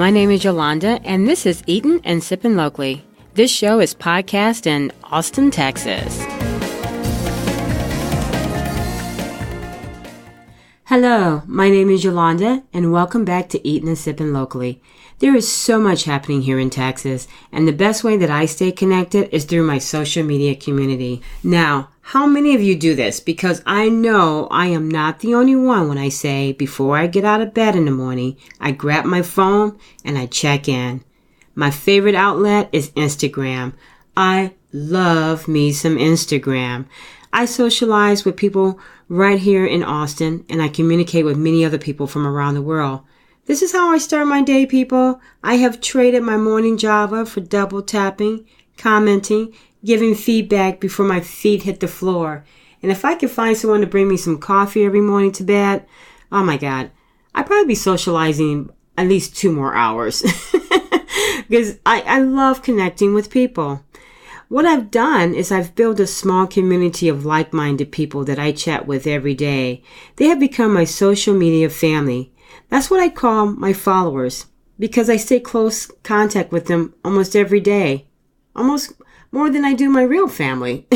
my name is Yolanda, and this is Eatin and Sippin Locally. This show is podcast in Austin, Texas. Hello, my name is Yolanda, and welcome back to Eatin and Sippin Locally. There is so much happening here in Texas, and the best way that I stay connected is through my social media community. Now, how many of you do this? Because I know I am not the only one when I say before I get out of bed in the morning, I grab my phone and I check in. My favorite outlet is Instagram. I love me some Instagram. I socialize with people right here in Austin, and I communicate with many other people from around the world. This is how I start my day, people. I have traded my morning Java for double tapping, commenting, giving feedback before my feet hit the floor. And if I could find someone to bring me some coffee every morning to bed, oh my God, I'd probably be socializing at least 2 more hours. Because I love connecting with people. What I've done is I've built a small community of like-minded people that I chat with every day. They have become my social media family. That's what I call my followers, because I stay close contact with them almost every day. Almost more than I do my real family.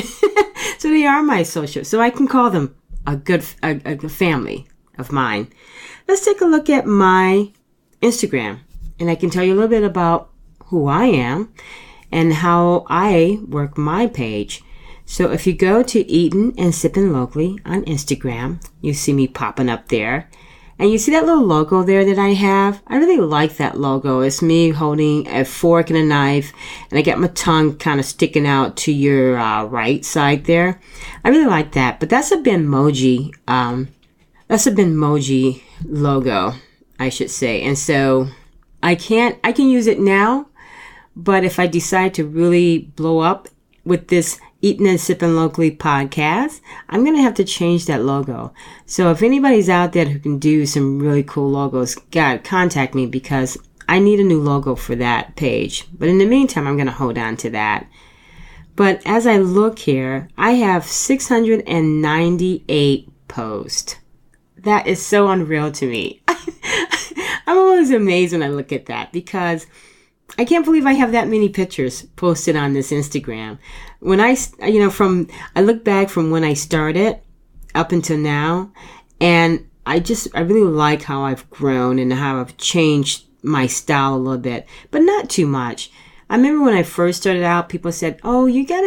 So they are my social. So I can call them a good family of mine. Let's take a look at my Instagram. And I can tell you a little bit about who I am and how I work my page. So if you go to Eatin and Sippin Locally on Instagram, you see me popping up there. And you see that little logo there that I have? I really like that logo. It's me holding a fork and a knife, and I got my tongue kind of sticking out to your right side there. I really like that. But that's a Bitmoji. That's a Bitmoji logo, I should say. And so I can use it now, but if I decide to really blow up with this Eatin and Sippin Locally podcast, I'm going to have to change that logo. So if anybody's out there who can do some really cool logos, God, contact me, because I need a new logo for that page. But in the meantime, I'm going to hold on to that. But as I look here, I have 698 posts. That is so unreal to me. I'm always amazed when I look at that, because I can't believe I have that many pictures posted on this Instagram. When I look back from when I started up until now, and I really like how I've grown and how I've changed my style a little bit, but not too much. I remember when I first started out, people said, "Oh, it's got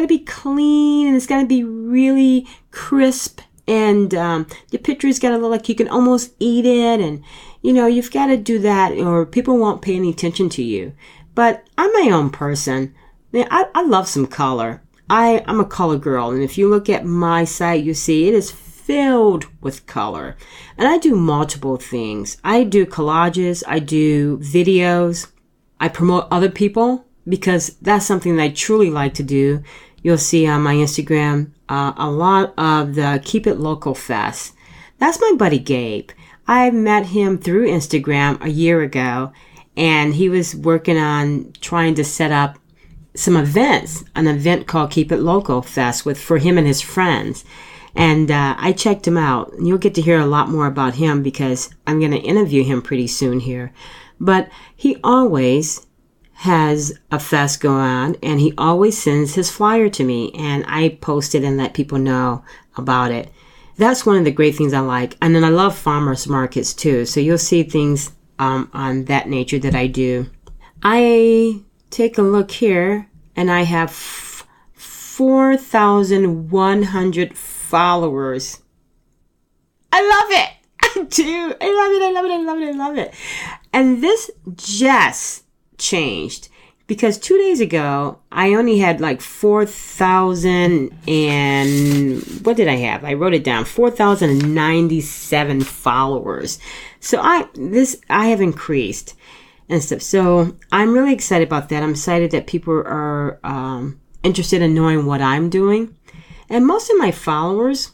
to be clean, and it's got to be really crisp, and the picture's got to look like you can almost eat it, and you've got to do that, or people won't pay any attention to you." But I'm my own person. I love some color. I'm a color girl, and if you look at my site, you see it is filled with color. And I do multiple things. I do collages. I do videos. I promote other people, because that's something that I truly like to do. You'll see on my Instagram a lot of the Keep It Local Fest. That's my buddy Gabe. I met him through Instagram a year ago, and he was working on trying to set up some events, an event called Keep It Local Fest for him and his friends. And I checked him out. And you'll get to hear a lot more about him, because I'm going to interview him pretty soon here. But he always has a fest going on, and he always sends his flyer to me, and I post it and let people know about it. That's one of the great things I like. And then I love farmers markets too. So you'll see things on that nature that I do. I take a look here, and I have 4,100 followers. I love it. I do. I love it. And this just changed, because 2 days ago, I only had like 4,000 and what did I have? I wrote it down, 4,097 followers. So I have increased and stuff. So I'm really excited about that. I'm excited that people are interested in knowing what I'm doing. And most of my followers,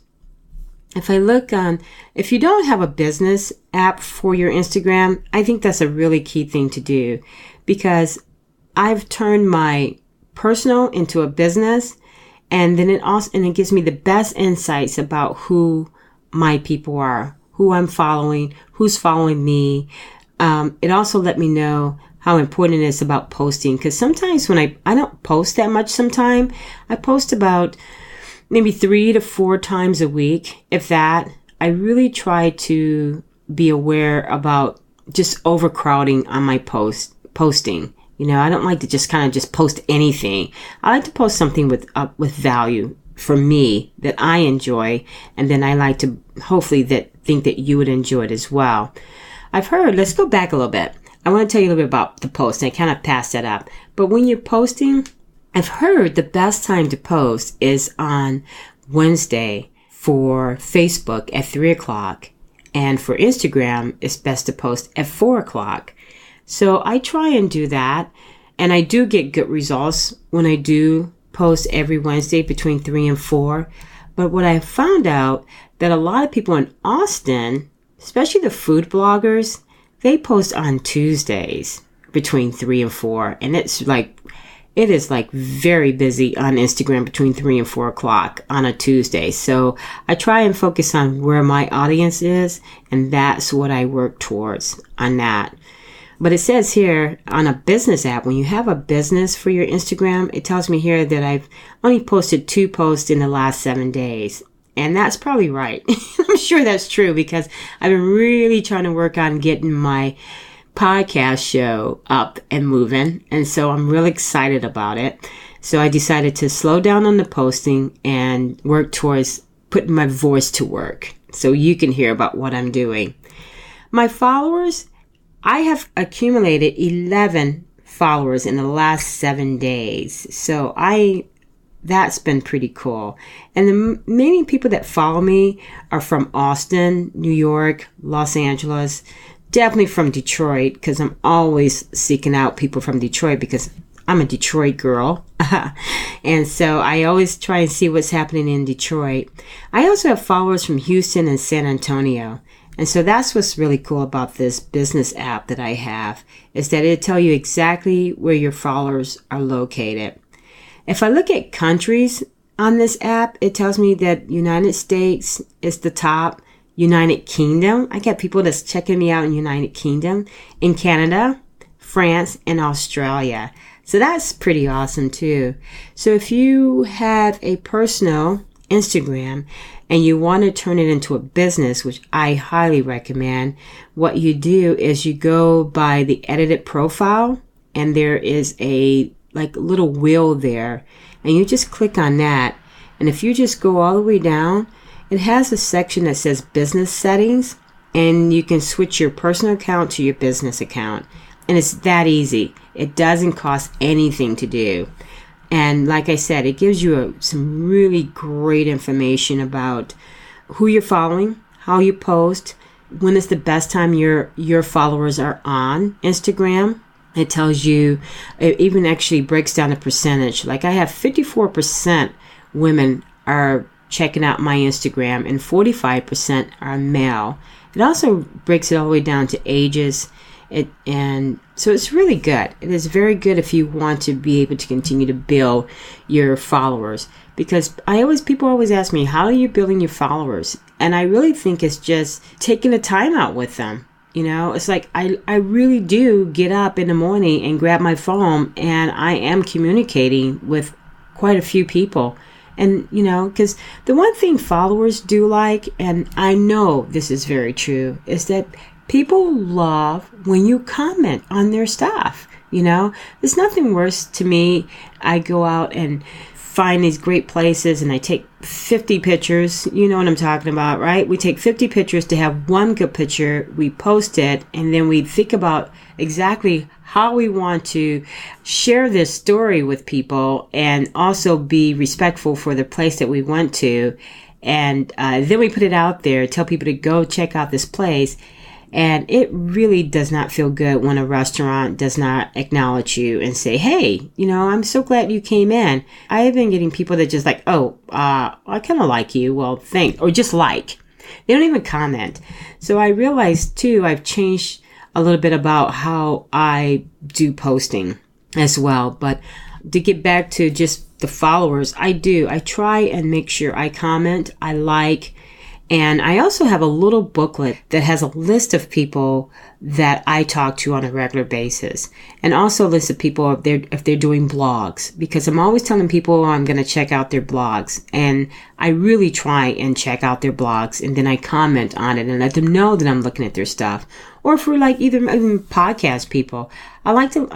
if I look on, if you don't have a business app for your Instagram, I think that's a really key thing to do, because I've turned my personal into a business, and then it gives me the best insights about who my people are, who I'm following, who's following me. It also let me know how important it is about posting. Because sometimes when I don't post that much sometime. I post about maybe 3 to 4 times a week. If that, I really try to be aware about just overcrowding on my posting. I don't like to just kind of just post anything. I like to post something with value for me that I enjoy. And then I like to hopefully think that you would enjoy it as well. I've heard, let's go back a little bit. I want to tell you a little bit about the post. I kind of passed that up. But when you're posting, I've heard the best time to post is on Wednesday for Facebook at 3 o'clock. And for Instagram, it's best to post at 4 o'clock. So I try and do that. And I do get good results when I do post every Wednesday between 3 and 4. But what I found out that a lot of people in Austin, especially the food bloggers, they post on Tuesdays between 3 and 4. And it is very busy on Instagram between 3 and 4 o'clock on a Tuesday. So I try and focus on where my audience is. And that's what I work towards on that. But it says here on a business app, when you have a business for your Instagram, it tells me here that I've only posted 2 posts in the last 7 days. And that's probably right. I'm sure that's true because I've been really trying to work on getting my podcast show up and moving. And so I'm really excited about it. So I decided to slow down on the posting and work towards putting my voice to work so you can hear about what I'm doing. My followers, I have accumulated 11 followers in the last 7 days. So that's been pretty cool. And the many people that follow me are from Austin, New York, Los Angeles, definitely from Detroit, because I'm always seeking out people from Detroit because I'm a Detroit girl. And so I always try and see what's happening in Detroit. I also have followers from Houston and San Antonio. And so that's what's really cool about this business app that I have, is that it'll tell you exactly where your followers are located. If I look at countries on this app, it tells me that United States is the top. United Kingdom, I get people that's checking me out in United Kingdom, in Canada, France, and Australia. So that's pretty awesome too. So if you have a personal Instagram and you want to turn it into a business, which I highly recommend, what you do is you go by the edited profile and there is a little wheel there and you just click on that. And if you just go all the way down, it has a section that says business settings and you can switch your personal account to your business account. And it's that easy. It doesn't cost anything to do. And like I said, it gives you some really great information about who you're following, how you post, when is the best time your followers are on Instagram. It tells you, it even actually breaks down the percentage. Like I have 54% women are checking out my Instagram and 45% are male. It also breaks it all the way down to ages. And so it's really good. It is very good if you want to be able to continue to build your followers. Because people always ask me, how are you building your followers? And I really think it's just taking the time out with them. It's like I really do get up in the morning and grab my phone and I am communicating with quite a few people. And, because the one thing followers do like, and I know this is very true, is that people love when you comment on their stuff. There's nothing worse to me. I go out and find these great places and I take 50 pictures. You know what I'm talking about, right? We take 50 pictures to have one good picture. We post it and then we think about exactly how we want to share this story with people and also be respectful for the place that we went to. And then we put it out there, tell people to go check out this place. And it really does not feel good when a restaurant does not acknowledge you and say, hey, I'm so glad you came in. I have been getting people that just like, I kind of like you. Well, thanks. Or just like. They don't even comment. So I realized too, I've changed a little bit about how I do posting as well. But to get back to just the followers, I try and make sure I comment, I like, And I also have a little booklet that has a list of people that I talk to on a regular basis, and also a list of people if they're doing blogs, because I'm always telling people I'm going to check out their blogs, and I really try and check out their blogs, and then I comment on it and let them know that I'm looking at their stuff. Or for like even podcast people, I like to,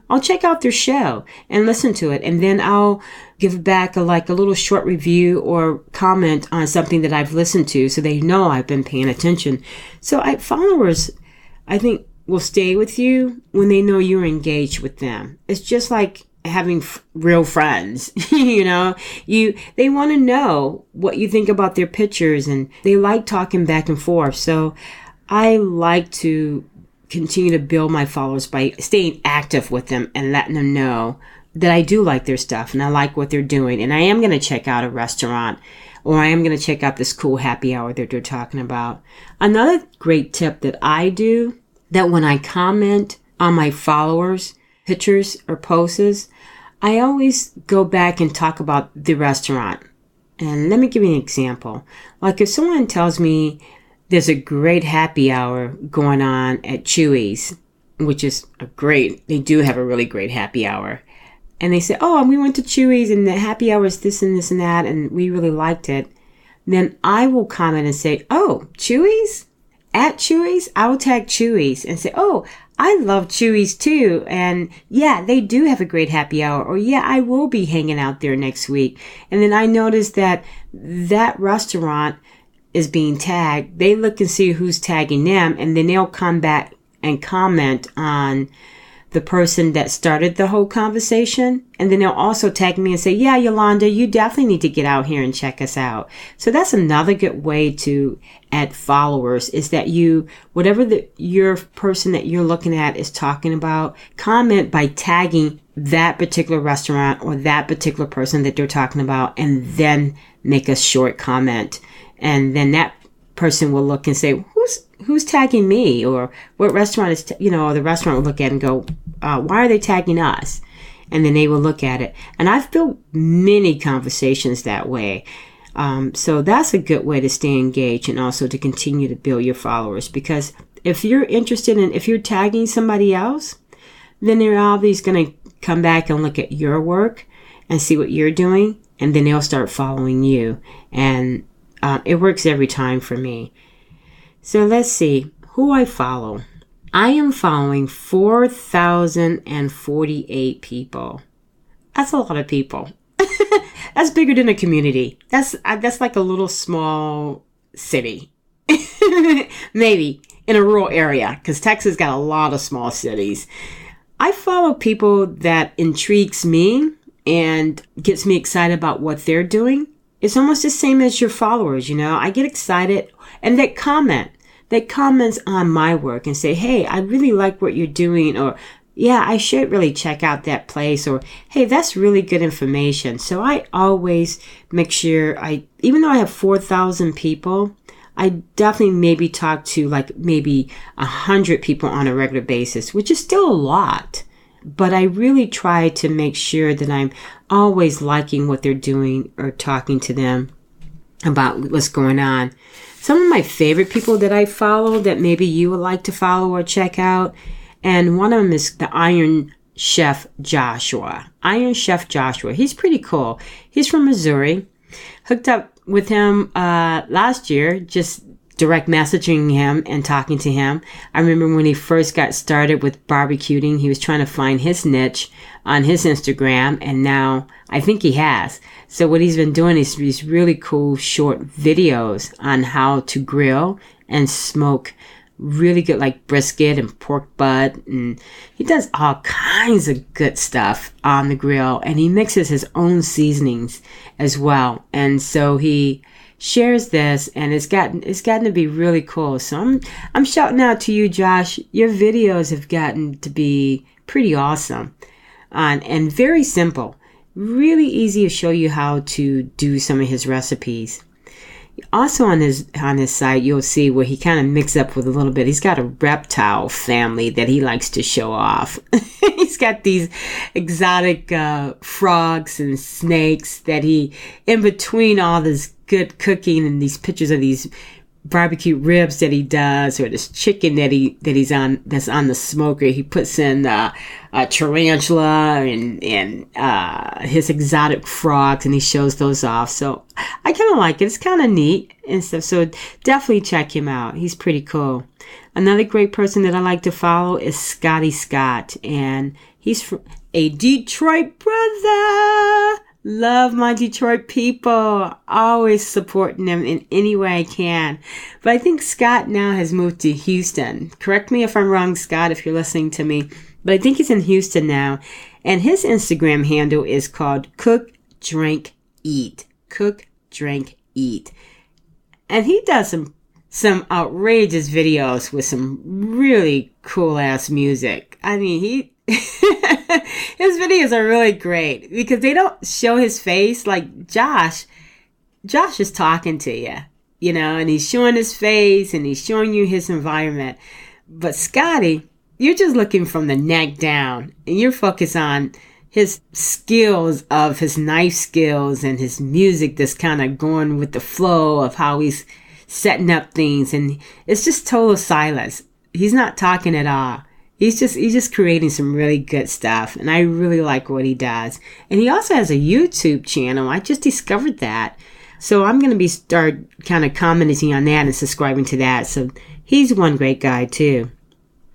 I'll check out their show and listen to it, and then I'll give back a little short review or comment on something that I've listened to, so they know I've been paying attention. So followers, I think, will stay with you when they know you're engaged with them. It's just like having real friends. They want to know what you think about their pictures, and they like talking back and forth. So I like to continue to build my followers by staying active with them and letting them know that I do like their stuff and I like what they're doing. And I am going to check out a restaurant, or I am going to check out this cool happy hour that they're talking about. Another great tip that I do, that when I comment on my followers' pictures or posts, I always go back and talk about the restaurant. And let me give you an example. Like if someone tells me there's a great happy hour going on at Chewy's, which is they do have a really great happy hour. And they say, oh, we went to Chewy's and the happy hour is this and this and that, and we really liked it. Then I will comment and say, oh, Chewy's? At Chewy's? I will tag Chewy's and say, oh, I love Chewy's too. And yeah, they do have a great happy hour. Or yeah, I will be hanging out there next week. And then I notice that restaurant is being tagged. They look and see who's tagging them, and then they'll come back and comment on the person that started the whole conversation. And then they'll also tag me and say, yeah, Yolanda, you definitely need to get out here and check us out. So that's another good way to add followers, is that whatever your person that you're looking at is talking about, comment by tagging that particular restaurant or that particular person that they're talking about, and then make a short comment. And then that person will look and say, who's tagging me? Or what restaurant is, or the restaurant will look at it and go, why are they tagging us? And then they will look at it. And I've built many conversations that way. So that's a good way to stay engaged and also to continue to build your followers. Because if you're if you're tagging somebody else, then they're obviously going to come back and look at your work and see what you're doing. And then they'll start following you. And it works every time for me. So let's see who I follow. I am following 4,048 people. That's a lot of people. That's bigger than a community. That's like a little small city. Maybe in a rural area, because Texas got a lot of small cities. I follow people that intrigues me and gets me excited about what they're doing. It's almost the same as your followers, I get excited, and they comments on my work and say, hey, I really like what you're doing, or yeah, I should really check out that place, or hey, that's really good information. So I always make sure even though I have 4,000 people, I definitely maybe talk to maybe 100 people on a regular basis, which is still a lot. But I really try to make sure that I'm always liking what they're doing or talking to them about what's going on. Some of my favorite people that I follow that maybe you would like to follow or check out, and one of them is the Iron Chef Joshua. Iron Chef Joshua. He's pretty cool. He's from Missouri. Hooked up with him last year, just direct messaging him and talking to him. I remember when he first got started with barbecuing, he was trying to find his niche on his Instagram, and now I think he has. So what he's been doing is these really cool short videos on how to grill and smoke really good, like brisket and pork butt, and he does all kinds of good stuff on the grill, and he mixes his own seasonings as well. And so he shares this, and it's gotten to be really cool. So I'm shouting out to you, Josh. Your videos have gotten to be pretty awesome, and very simple. Really easy to show you how to do some of his recipes. Also on his site, you'll see where he kind of mixes up with a little bit. He's got a reptile family that he likes to show off. He's got these exotic frogs and snakes that he, in between all this good cooking and these pictures of these barbecue ribs that he does, or this chicken that's on the smoker. He puts in a tarantula and his exotic frogs, and he shows those off. So I kind of like it. It's kind of neat and stuff. So definitely check him out. He's pretty cool. Another great person that I like to follow is Scotty Scott, and he's a Detroit brother. Love my Detroit people. Always supporting them in any way I can. But I think Scott now has moved to Houston. Correct me if I'm wrong, Scott, if you're listening to me. But I think he's in Houston now. And his Instagram handle is called Cook, Drink, Eat. Cook, Drink, Eat. And he does some outrageous videos with some really cool-ass music. I mean, his videos are really great because they don't show his face like Josh. Josh is talking to you, and he's showing his face and he's showing you his environment. But Scotty, you're just looking from the neck down and you're focused on his skills, of his knife skills and his music that's kind of going with the flow of how he's setting up things. And it's just total silence. He's not talking at all. He's just creating some really good stuff, and I really like what he does. And he also has a YouTube channel. I just discovered that. So I'm going to start kind of commenting on that and subscribing to that. So he's one great guy too.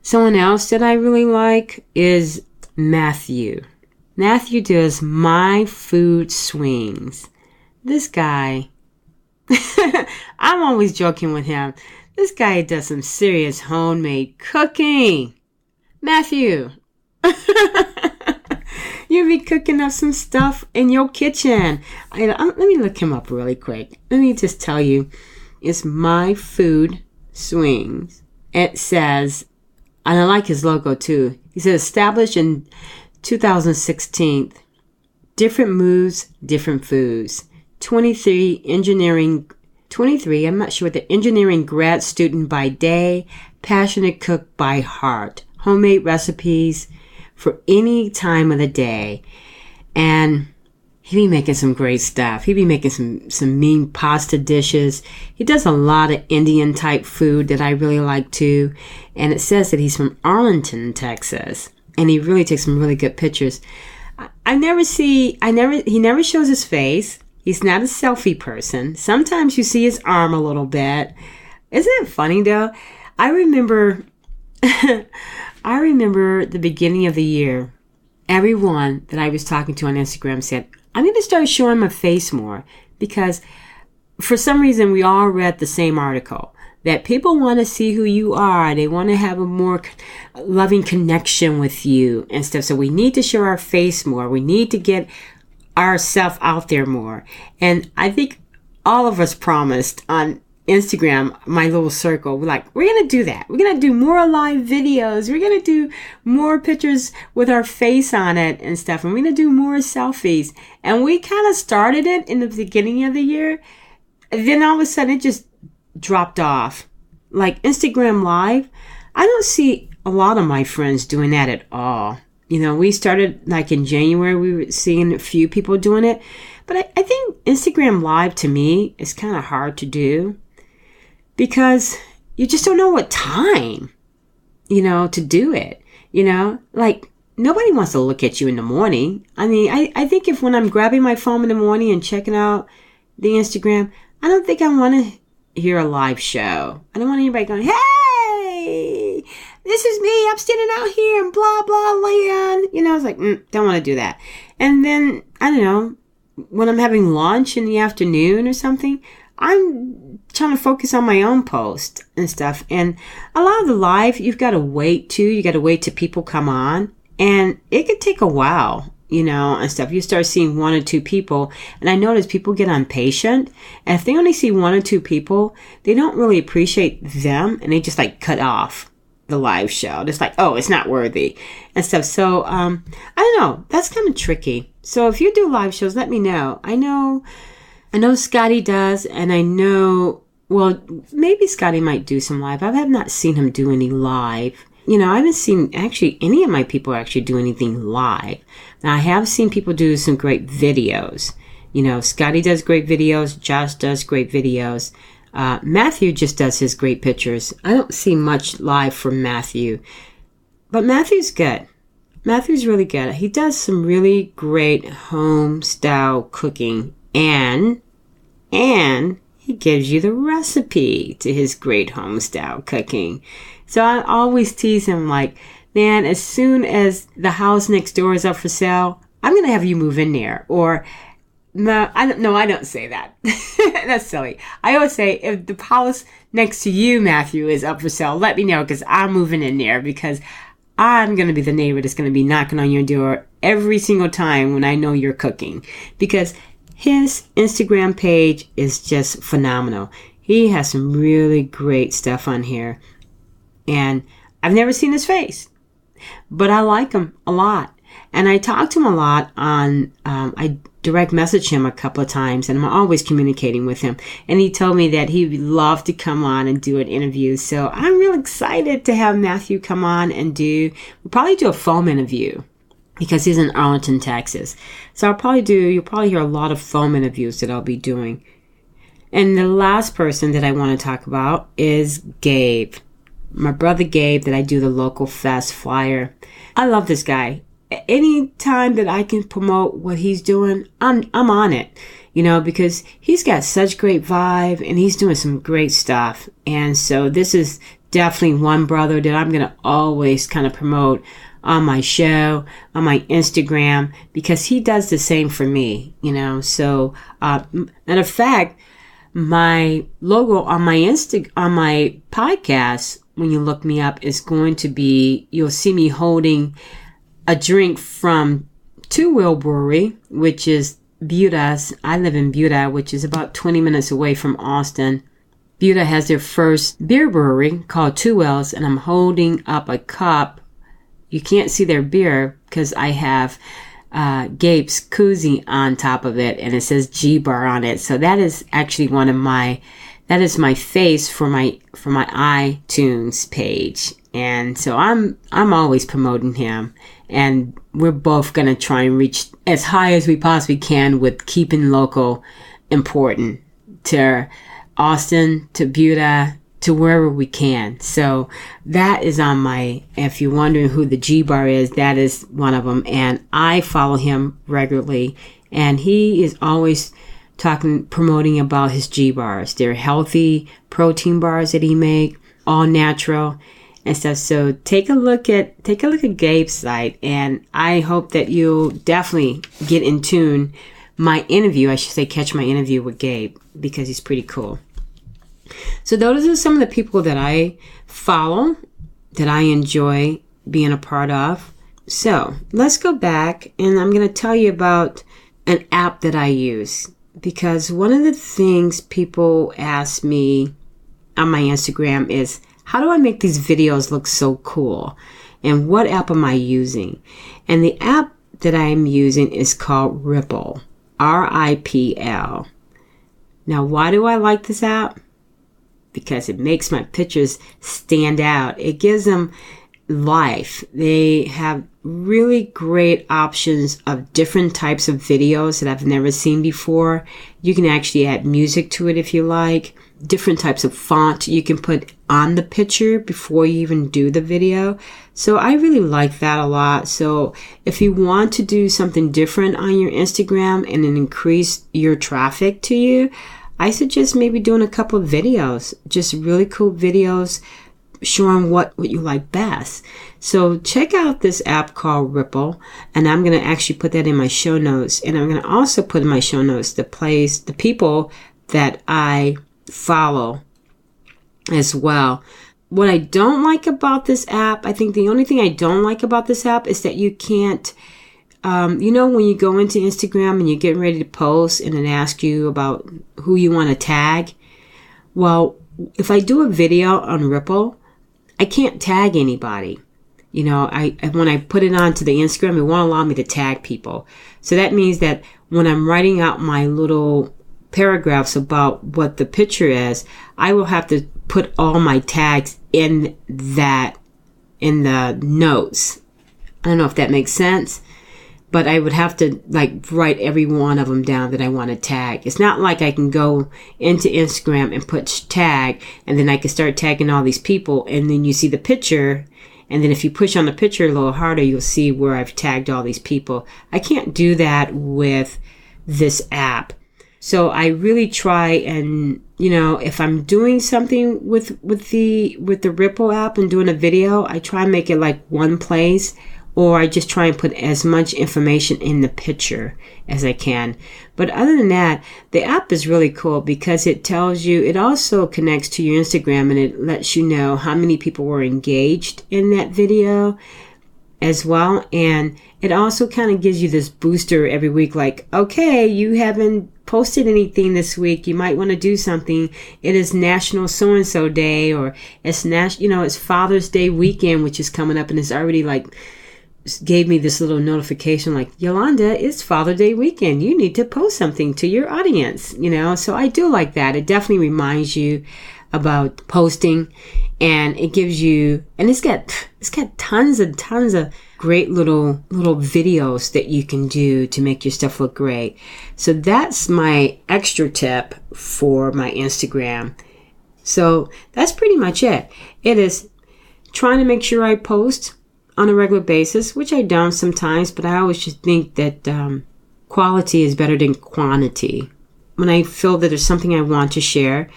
Someone else that I really like is Matthew. Matthew does My Food Swings. This guy, I'm always joking with him. This guy does some serious homemade cooking. Matthew, you be cooking up some stuff in your kitchen. Let me look him up really quick. Let me just tell you, it's My Food Swings. It says, and I like his logo too. He says, established in 2016, different moves, different foods. 23, I'm not sure what the engineering grad student by day, passionate cook by heart. Homemade recipes for any time of the day. And he be making some great stuff. He be making some mean pasta dishes. He does a lot of Indian type food that I really like too. And it says that he's from Arlington, Texas. And he really takes some really good pictures. He never shows his face. He's not a selfie person. Sometimes you see his arm a little bit. Isn't it funny though? I remember the beginning of the year, everyone that I was talking to on Instagram said, I'm going to start showing my face more, because for some reason we all read the same article that people want to see who you are. They want to have a more loving connection with you and stuff. So we need to show our face more. We need to get ourselves out there more. And I think all of us promised on Instagram, my little circle, we're going to do that. We're going to do more live videos. We're going to do more pictures with our face on it and stuff. And we're going to do more selfies. And we kind of started it in the beginning of the year. And then all of a sudden it just dropped off. Like Instagram Live, I don't see a lot of my friends doing that at all. We started like in January, we were seeing a few people doing it. But I think Instagram Live to me is kind of hard to do, because you just don't know what time, to do it, like nobody wants to look at you in the morning. I mean, I think if when I'm grabbing my phone in the morning and checking out the Instagram, I don't think I want to hear a live show. I don't want anybody going, hey, this is me. I'm standing out here in blah, blah, land. I was like, don't want to do that. And then, I don't know, when I'm having lunch in the afternoon or something, I'm trying to focus on my own post and stuff. And a lot of the live, you've got to wait too. You got to wait till people come on. And it could take a while, and stuff. You start seeing one or two people. And I notice people get impatient. And if they only see one or two people, they don't really appreciate them. And they just like cut off the live show. It's like, oh, it's not worthy and stuff. So, I don't know. That's kind of tricky. So if you do live shows, let me know. I know Scotty does, and I know, well, maybe Scotty might do some live. I have not seen him do any live. I haven't seen actually any of my people actually do anything live. Now, I have seen people do some great videos, Scotty does great videos. Josh does great videos. Matthew just does his great pictures. I don't see much live from Matthew. But Matthew's good. Matthew's really good. He does some really great home-style cooking. And he gives you the recipe to his great home-style cooking. So I always tease him like, man, as soon as the house next door is up for sale, I'm going to have you move in there. Or, no, I don't say that. That's silly. I always say, if the house next to you, Matthew, is up for sale, let me know because I'm moving in there, because I'm going to be the neighbor that's going to be knocking on your door every single time when I know you're cooking. Because his Instagram page is just phenomenal. He has some really great stuff on here. And I've never seen his face, but I like him a lot. And I talk to him a lot on, I direct message him a couple of times, and I'm always communicating with him. And he told me that he would love to come on and do an interview. So I'm real excited to have Matthew come on and we'll probably do a phone interview because he's in Arlington, Texas. So you'll probably hear a lot of phone interviews that I'll be doing. And the last person that I want to talk about is Gabe. My brother Gabe, that I do the local fest flyer. I love this guy. Any time that I can promote what he's doing, I'm on it, because he's got such great vibe and he's doing some great stuff. And so this is definitely one brother that I'm going to always kind of promote on my show, on my Instagram, because he does the same for me, So, matter of fact, my logo on my podcast, when you look me up, is going to be, you'll see me holding a drink from Two Wheel Brewery, which is Buda's. I live in Buda, which is about 20 minutes away from Austin. Buda has their first beer brewery called Two Wheels, and I'm holding up a cup. You can't see their beer because I have Gabe's koozie on top of it, and it says G-Bar on it. So that is actually that is my face for my iTunes page. And so I'm always promoting him, and we're both going to try and reach as high as we possibly can with keeping local important to Austin, to Buda, to wherever we can. So that is if you're wondering who the G-Bar is, that is one of them. And I follow him regularly, and he is always promoting about his G-Bars. They're healthy protein bars that he make, all natural and stuff. So take a look at Gabe's site, and I hope that you'll definitely get in tune. Catch my interview with Gabe, because he's pretty cool. So those are some of the people that I follow, that I enjoy being a part of. So let's go back, and I'm going to tell you about an app that I use, because one of the things people ask me on my Instagram is, how do I make these videos look so cool? And what app am I using? And the app that I am using is called Ripple. R-I-P-L. Now, why do I like this app? Because it makes my pictures stand out. It gives them life. They have really great options of different types of videos that I've never seen before. You can actually add music to it if you like. Different types of font you can put on the picture before you even do the video. So I really like that a lot. So if you want to do something different on your Instagram and then increase your traffic to you, I suggest maybe doing a couple of videos, just really cool videos showing what you like best. So check out this app called Ripple, and I'm going to actually put that in my show notes. And I'm going to also put in my show notes the people that I follow as well. What I don't like about this app, I think the only thing I don't like about this app is that you can't, when you go into Instagram and you're getting ready to post and it asks you about who you want to tag. Well, if I do a video on Ripple, I can't tag anybody. When I put it onto the Instagram, it won't allow me to tag people. So that means that when I'm writing out my little paragraphs about what the picture is, I will have to put all my tags in the notes. I don't know if that makes sense, but I would have to like write every one of them down that I want to tag. It's not like I can go into Instagram and put tag, and then I can start tagging all these people, and then you see the picture, and then if you push on the picture a little harder, you'll see where I've tagged all these people. I can't do that with this app. So I really try, and if I'm doing something with the Ripple app and doing a video, I try and make it like one place, or I just try and put as much information in the picture as I can. But other than that, the app is really cool because it tells you, it also connects to your Instagram, and it lets you know how many people were engaged in that video as well. And it also kind of gives you this booster every week, like, okay, you haven't posted anything this week, you might want to do something. It is National So-and-so Day, or it's it's Father's Day weekend, which is coming up, and it's already like gave me this little notification like, Yolanda, it's Father's Day weekend. You need to post something to your audience, So I do like that. It definitely reminds you about posting, and it gives you, and it's got tons and tons of great little videos that you can do to make your stuff look great. So that's my extra tip for my Instagram. So that's pretty much it. It is trying to make sure I post on a regular basis, which I don't sometimes, but I always just think that quality is better than quantity. When I feel that there's something I want to share,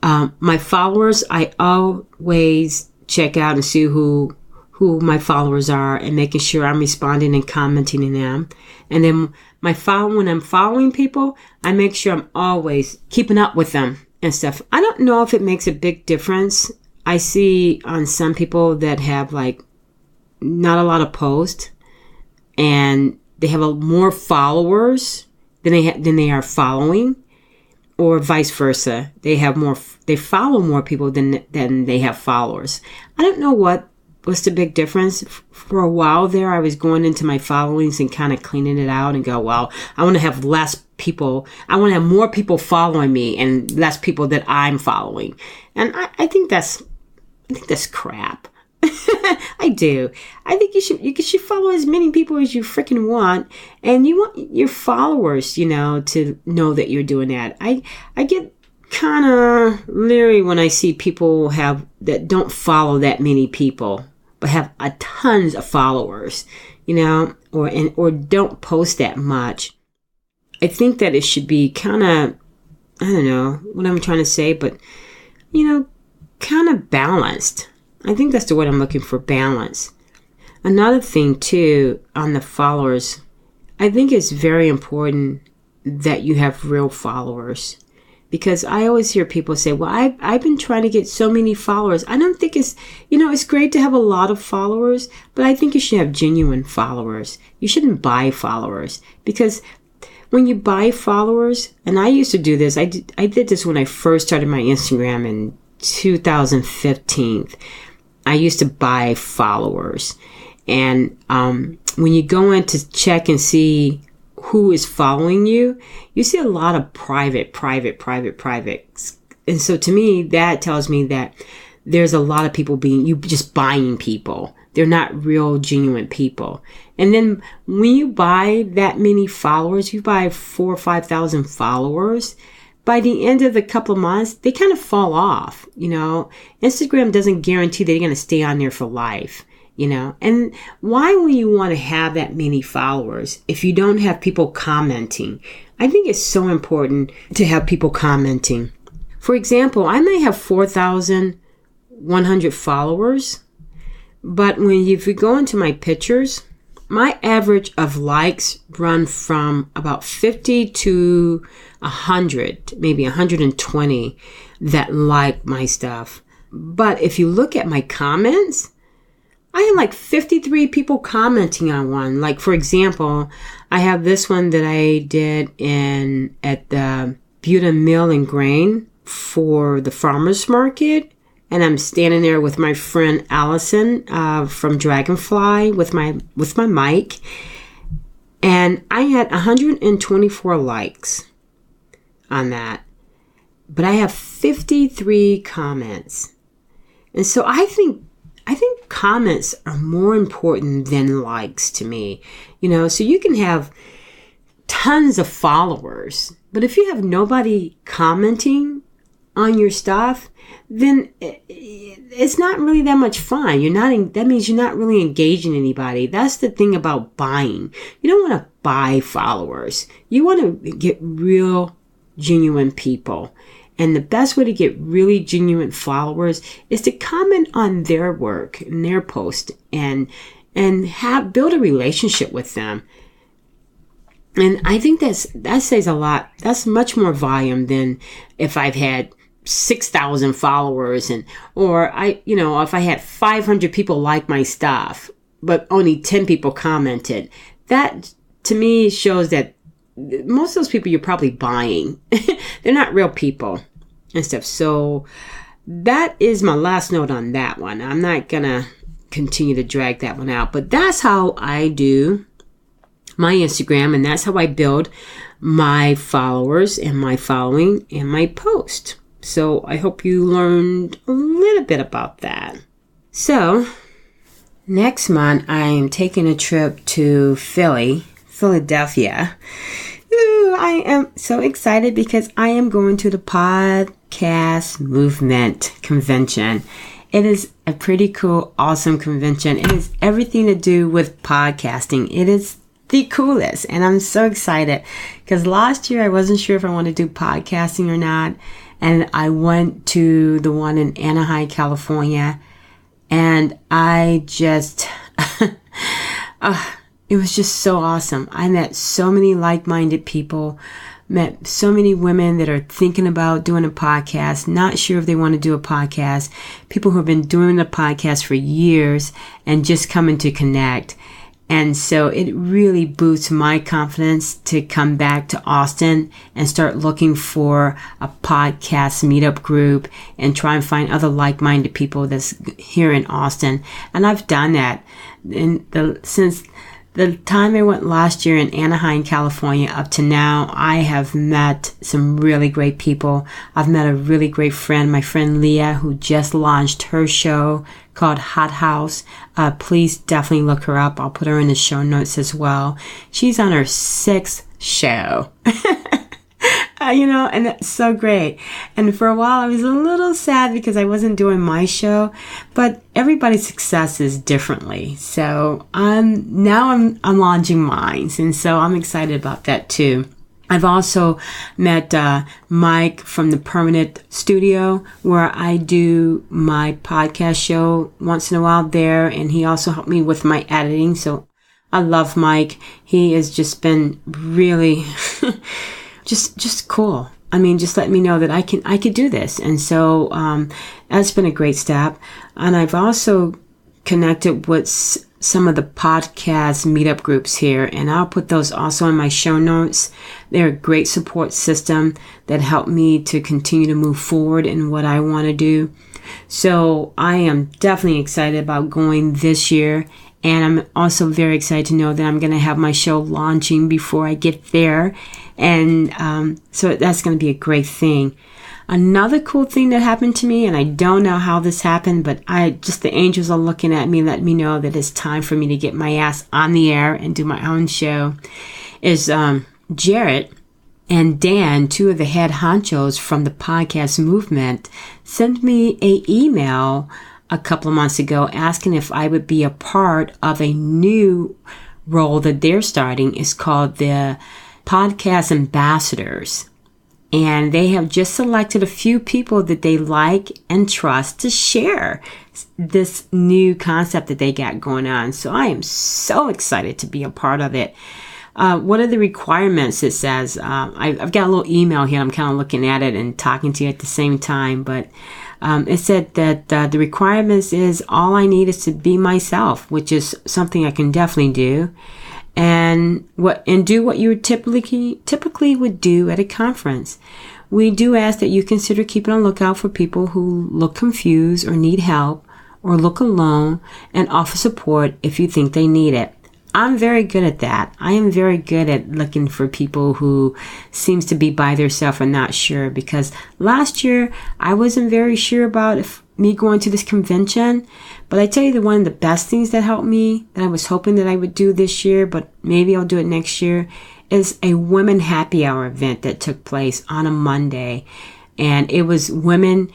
my followers, I always check out and see who my followers are, and making sure I'm responding and commenting to them. And then when I'm following people, I make sure I'm always keeping up with them and stuff. I don't know if it makes a big difference. I see on some people that have like not a lot of posts, and they have more followers than they are following, or vice versa. They follow more people than they have followers. I don't know what's the big difference. For a while there, I was going into my followings and kind of cleaning it out and go, well, I want to have less people. I want to have more people following me and less people that I'm following. And I think that's crap. I do. I think you should follow as many people as you freaking want, and you want your followers, to know that you're doing that. I get kind of leery when I see people that don't follow that many people, but have a tons of followers, or don't post that much. I think that it should be kind of, I don't know what I'm trying to say, but kind of balanced. I think that's the word I'm looking for, balance. Another thing too, on the followers, I think it's very important that you have real followers, because I always hear people say, well, I've been trying to get so many followers. I don't think it's great to have a lot of followers, but I think you should have genuine followers. You shouldn't buy followers, because when you buy followers, and I used to do this, I did this when I first started my Instagram in 2015. I used to buy followers, and when you go in to check and see who is following you, you see a lot of private. And so to me, that tells me that there's a lot of people you just buying people. They're not real, genuine people. And then when you buy that many followers, you buy 4,000 or 5,000 followers, by the end of the couple of months, they kind of fall off, Instagram doesn't guarantee that you're going to stay on there for life, And why would you want to have that many followers if you don't have people commenting? I think it's so important to have people commenting. For example, I may have 4,100 followers, but if you go into my pictures, my average of likes run from about 50 to 100, maybe 120 that like my stuff. But if you look at my comments, I have like 53 people commenting on one. Like, for example, I have this one that I did at the Buda Mill and Grain for the farmers market. And I'm standing there with my friend Allison from Dragonfly with my mic. And I had 124 likes on that. But I have 53 comments. And so I think I think comments are more important than likes to me. So you can have tons of followers, but if you have nobody commenting on your stuff, then it's not really that much fun. That means you're not really engaging anybody. That's the thing about buying. You don't want to buy followers. You want to get real, genuine people. And the best way to get really genuine followers is to comment on their work and their post and build a relationship with them. And I think that says a lot. That's much more volume than if I've had 6,000 followers or if I had 500 people like my stuff, but only 10 people commented. That to me shows that most of those people you're probably buying. They're not real people and stuff. So that is my last note on that one. I'm not going to continue to drag that one out, but that's how I do my Instagram, and that's how I build my followers and my following and my post. So I hope you learned a little bit about that. So next month, I am taking a trip to Philadelphia. Ooh, I am so excited because I am going to the Podcast Movement Convention. It is a pretty cool, awesome convention. It has everything to do with podcasting. It is the coolest, and I'm so excited because last year I wasn't sure if I wanted to do podcasting or not. And I went to the one in Anaheim, California, and I just, it was just so awesome. I met so many like-minded people, met so many women that are thinking about doing a podcast, not sure if they want to do a podcast, people who have been doing a podcast for years and just coming to connect. And so it really boosts my confidence to come back to Austin and start looking for a podcast meetup group and try and find other like-minded people that's here in Austin. And I've done that since the time I went last year in Anaheim, California, up to now. I have met some really great people. I've met a really great friend, my friend Leah, who just launched her show called Hot House. Please definitely look her up. I'll put her in the show notes as well. She's on her 6th show. And that's so great. And for a while, I was a little sad because I wasn't doing my show, but everybody's success is differently. So I'm launching mine. And so I'm excited about that too. I've also met Mike from the Permanent Studio, where I do my podcast show once in a while there. And he also helped me with my editing. So I love Mike. He has just been really just cool. I mean, just let me know that I could do this. And so that's been a great step. And I've also connected with some of the podcast meetup groups here, and I'll put those also in my show notes. They're a great support system that help me to continue to move forward in what I want to do. So I am definitely excited about going this year. And I'm also very excited to know that I'm going to have my show launching before I get there. And so that's going to be a great thing. Another cool thing that happened to me, and I don't know how this happened, but the angels are looking at me, letting me know that it's time for me to get my ass on the air and do my own show, is Jarrett and Dan, two of the head honchos from the podcast movement, sent me an email a couple of months ago asking if I would be a part of a new role that they're starting. It's called the Podcast Ambassadors. And they have just selected a few people that they like and trust to share this new concept that they got going on. So I am so excited to be a part of it. What are the requirements? It says, I've got a little email here. I'm kind of looking at it and talking to you at the same time. But it said that the requirements is all I need is to be myself, which is something I can definitely do. And do what you typically would do at a conference. We do ask that you consider keeping a lookout for people who look confused or need help or look alone, and offer support if you think they need it. I'm very good at that. I am very good at looking for people who seems to be by themselves or not sure, because last year I wasn't very sure about me going to this convention, But I tell you, one of the best things that helped me, that I was hoping that I would do this year, but maybe I'll do it next year, is a women happy hour event that took place on a Monday. And it was women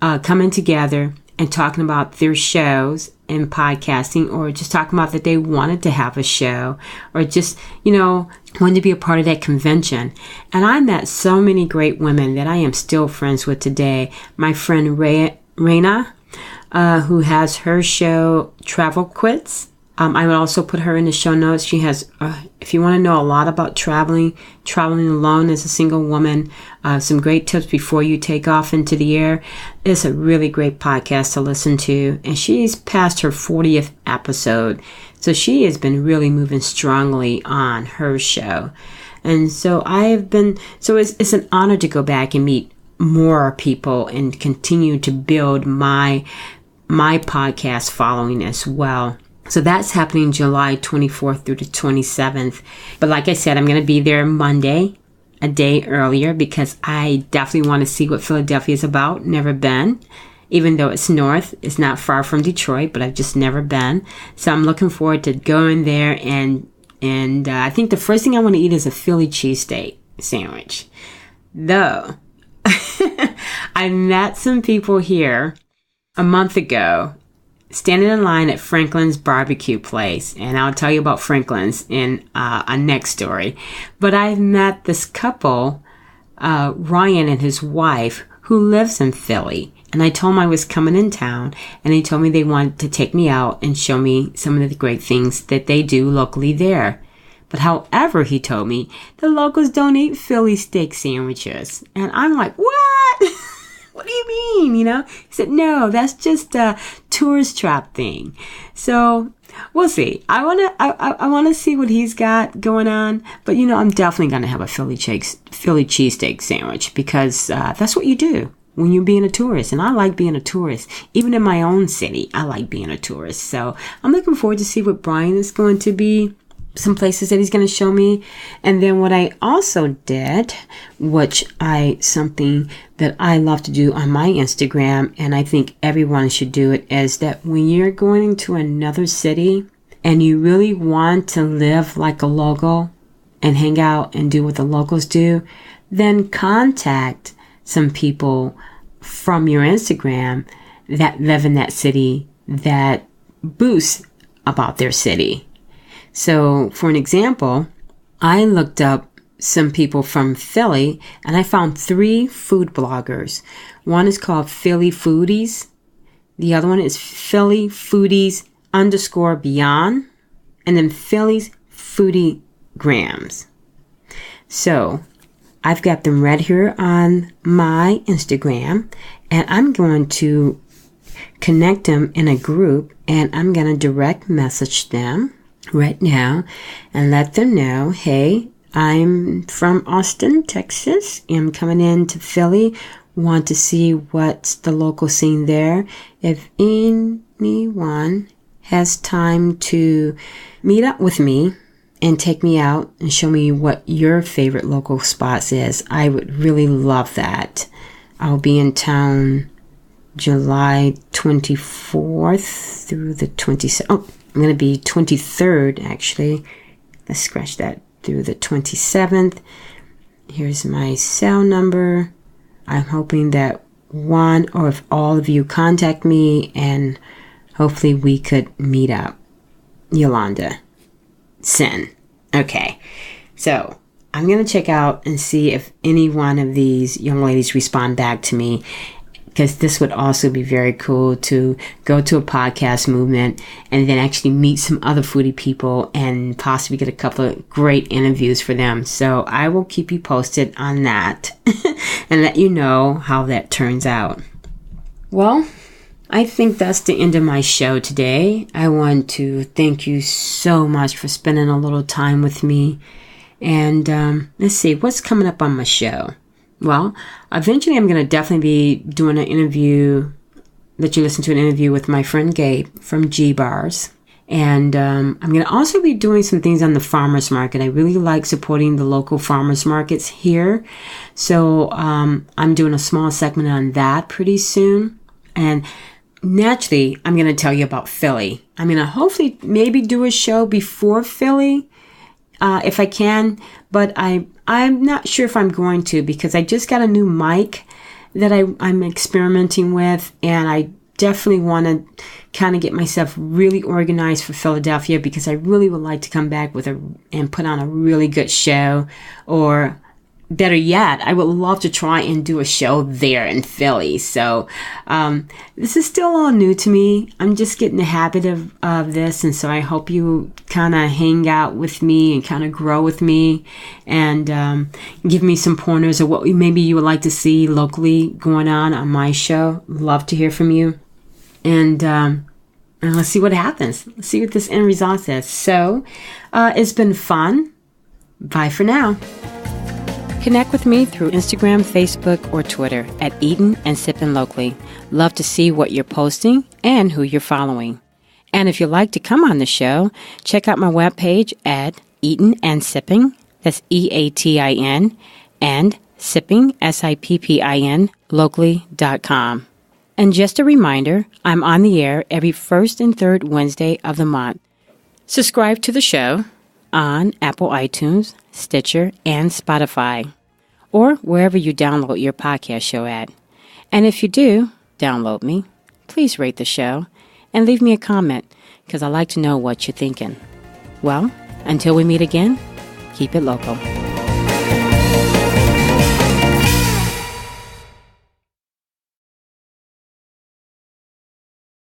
coming together and talking about their shows and podcasting, or just talking about that they wanted to have a show, or just, wanted to be a part of that convention. And I met so many great women that I am still friends with today. My friend Raina, who has her show Travel Quits. I would also put her in the show notes. She has, if you want to know a lot about traveling alone as a single woman, some great tips before you take off into the air. It's a really great podcast to listen to. And she's past her 40th episode. So she has been really moving strongly on her show. And so it's an honor to go back and meet more people and continue to build my podcast following as well. So that's happening July 24th through the 27th. But like I said, I'm going to be there Monday, a day earlier, because I definitely want to see what Philadelphia is about. Never been. Even though it's north, it's not far from Detroit, but I've just never been. So I'm looking forward to going there. And I think the first thing I want to eat is a Philly cheesesteak sandwich. Though, I met some people here a month ago standing in line at Franklin's barbecue place. And I'll tell you about Franklin's in a next story. But I've met this couple, Ryan and his wife, who lives in Philly. And I told him I was coming in town, and he told me they wanted to take me out and show me some of the great things that they do locally there. But however, he told me, the locals don't eat Philly steak sandwiches. And I'm like, what? What do you mean? He said, no, that's just a tourist trap thing. So we'll see. I want to see what he's got going on. But, I'm definitely going to have a Philly cheesesteak sandwich, because that's what you do when you're being a tourist. And I like being a tourist. Even in my own city, I like being a tourist. So I'm looking forward to see what Brian is going to be, some places that he's going to show me. And then what I also did, something that I love to do on my Instagram, and I think everyone should do it, is that when you're going to another city and you really want to live like a local and hang out and do what the locals do, then contact some people from your Instagram that live in that city that boost about their city. So, for an example, I looked up some people from Philly, and I found 3 food bloggers. One is called Philly Foodies. The other one is Philly Foodies _beyond. And then Philly's Foodie Grams. So, I've got them right here on my Instagram, and I'm going to connect them in a group, and I'm going to direct message them right now and let them know, hey, I'm from Austin, Texas. I'm coming into Philly. Want to see what's the local scene there. If anyone has time to meet up with me and take me out and show me what your favorite local spots is, I would really love that. I'll be in town July 24th through the 27th. Oh, I'm going to be 23rd, actually. Let's scratch that, through the 27th. Here's my cell number. I'm hoping that one or if all of you contact me, and hopefully we could meet up. Yolanda. Send. Okay. So I'm going to check out and see if any one of these young ladies respond back to me, because this would also be very cool to go to a podcast movement and then actually meet some other foodie people and possibly get a couple of great interviews for them. So I will keep you posted on that and let you know how that turns out. Well, I think that's the end of my show today. I want to thank you so much for spending a little time with me. And let's see, what's coming up on my show? Well, eventually I'm going to definitely be doing an interview, let you listen to an interview with my friend Gabe from G Bars. And I'm going to also be doing some things on the farmers market. I really like supporting the local farmers markets here. So I'm doing a small segment on that pretty soon. And naturally, I'm going to tell you about Philly. I'm going to hopefully maybe do a show before Philly, if I can, but I'm not sure if I'm going to, because I just got a new mic that I'm experimenting with, and I definitely want to kind of get myself really organized for Philadelphia, because I really would like to come back and put on a really good show, or better yet, I would love to try and do a show there in Philly. So this is still all new to me. I'm just getting the habit of this, and so I hope you kind of hang out with me and kind of grow with me, and give me some pointers of what maybe you would like to see locally going on my show. Love to hear from you, and let's see what happens. Let's see what this end result is. So it's been fun. Bye for now. Connect with me through Instagram, Facebook, or Twitter at Eatin and Sippin Locally. Love to see what you're posting and who you're following. And if you'd like to come on the show, check out my webpage at Eatin and Sippin, that's EATIN, and Sippin, SIPPIN, locally.com. And just a reminder, I'm on the air every first and third Wednesday of the month. Subscribe to the show on Apple iTunes, Stitcher, and Spotify, or wherever you download your podcast show at. And if you do download me, please rate the show and leave me a comment, because I like to know what you're thinking. Well, until we meet again, keep it local.